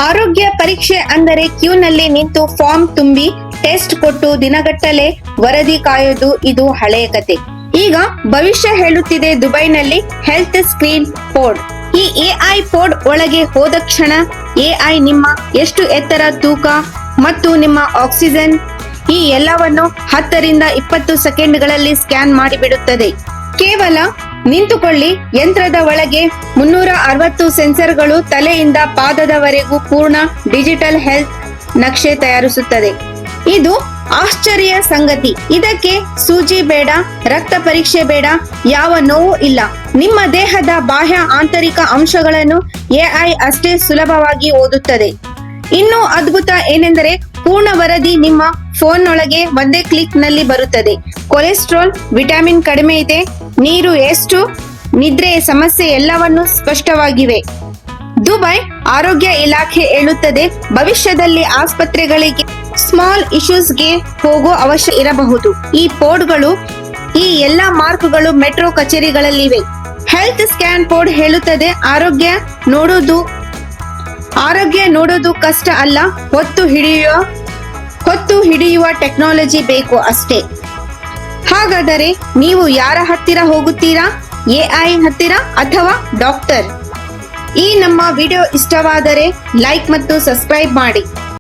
ಆರೋಗ್ಯ ಪರೀಕ್ಷೆ ಅಂದರೆ ಕ್ಯೂನಲ್ಲಿ ನಿಂತು ಫಾರ್ಮ್ ತುಂಬಿ ಟೆಸ್ಟ್ ಕೊಟ್ಟು ದಿನಗಟ್ಟಲೆ ವರದಿ ಕಾಯೋದು. ಇದು ಹಳೆಯ ಕತೆ. ಈಗ ಭವಿಷ್ಯ ಹೇಳುತ್ತಿದೆ. ದುಬೈನಲ್ಲಿ ಹೆಲ್ತ್ ಸ್ಕ್ರೀನ್ ಪೋಡ್. ಈ ಎಐ ಪೋಡ್ ಒಳಗೆ ಹೋದ ಕ್ಷಣ ಎಐ ನಿಮ್ಮ ಎಷ್ಟು ಎತ್ತರ, ತೂಕ ಮತ್ತು ನಿಮ್ಮ ಆಕ್ಸಿಜನ್ ಈ ಎಲ್ಲವನ್ನು 10 ರಿಂದ 20 ಸೆಕೆಂಡ್ಗಳಲ್ಲಿ ಸ್ಕ್ಯಾನ್ ಮಾಡಿಬಿಡುತ್ತದೆ. ಕೇವಲ ನಿಂತುಕೊಳ್ಳಿ. ಯಂತ್ರದ ಒಳಗೆ 360 ಸೆನ್ಸರ್ಗಳು ತಲೆಯಿಂದ ಪಾದದವರೆಗೂ ಪೂರ್ಣ ಡಿಜಿಟಲ್ ಹೆಲ್ತ್ ನಕ್ಷೆ ತಯಾರಿಸುತ್ತದೆ. ಇದು ಆಶ್ಚರ್ಯ ಸಂಗತಿ. ಇದಕ್ಕೆ ಸೂಜಿ ಬೇಡ, ರಕ್ತ ಪರೀಕ್ಷೆ ಬೇಡ, ಯಾವ ನೋವು ಇಲ್ಲ. ನಿಮ್ಮ ದೇಹದ ಬಾಹ್ಯ ಆಂತರಿಕ ಅಂಶಗಳನ್ನು ಎಐ ಅಷ್ಟೇ ಸುಲಭವಾಗಿ ಓದುತ್ತದೆ. ಇನ್ನು ಅದ್ಭುತ ಏನೆಂದರೆ ಪೂರ್ಣ ವರದಿ ನಿಮ್ಮ ಫೋನ್ನೊಳಗೆ ಒಂದೇ ಕ್ಲಿಕ್ ನಲ್ಲಿ ಬರುತ್ತದೆ. ಕೊಲೆಸ್ಟ್ರಾಲ್, ವಿಟಮಿನ್ ಕಡಿಮೆ ಇದೆ, ನೀರು ಎಷ್ಟು, ನಿದ್ರೆಯ ಸಮಸ್ಯೆ ಎಲ್ಲವನ್ನೂ ಸ್ಪಷ್ಟವಾಗಿವೆ. ದುಬೈ ಆರೋಗ್ಯ ಇಲಾಖೆ ಹೇಳುತ್ತದೆ, ಭವಿಷ್ಯದಲ್ಲಿ ಆಸ್ಪತ್ರೆಗಳಿಗೆ ಸ್ಮಾಲ್ ಇಶ್ಯೂಸ್ಗೆ ಹೋಗೋ ಅವಶ್ಯ ಇರಬಹುದು. ಈ ಪೋಡ್ಗಳು, ಈ ಎಲ್ಲಾ ಮಾರ್ಕ್ಗಳು ಮೆಟ್ರೋ ಕಚೇರಿಗಳಲ್ಲಿವೆ. ಹೆಲ್ತ್ ಸ್ಕ್ಯಾನ್ ಪೋಡ್ ಹೇಳುತ್ತದೆ, ಆರೋಗ್ಯ ನೋಡೋದು ಕಷ್ಟ ಅಲ್ಲ, ಹೊತ್ತು ಹಿಡಿಯುವ ಟೆಕ್ನಾಲಜಿ ಬೇಕು ಅಷ್ಟೇ. ಹಾಗಾದರೆ ನೀವು ಯಾರ ಹತ್ತಿರ ಹೋಗುತ್ತೀರಾ? ಎಐ ಹತ್ತಿರ ಅಥವಾ ಡಾಕ್ಟರ್? ಈ ನಮ್ಮ ವಿಡಿಯೋ ಇಷ್ಟವಾದರೆ ಲೈಕ್ ಮತ್ತು ಸಬ್ಸ್ಕ್ರೈಬ್ ಮಾಡಿ.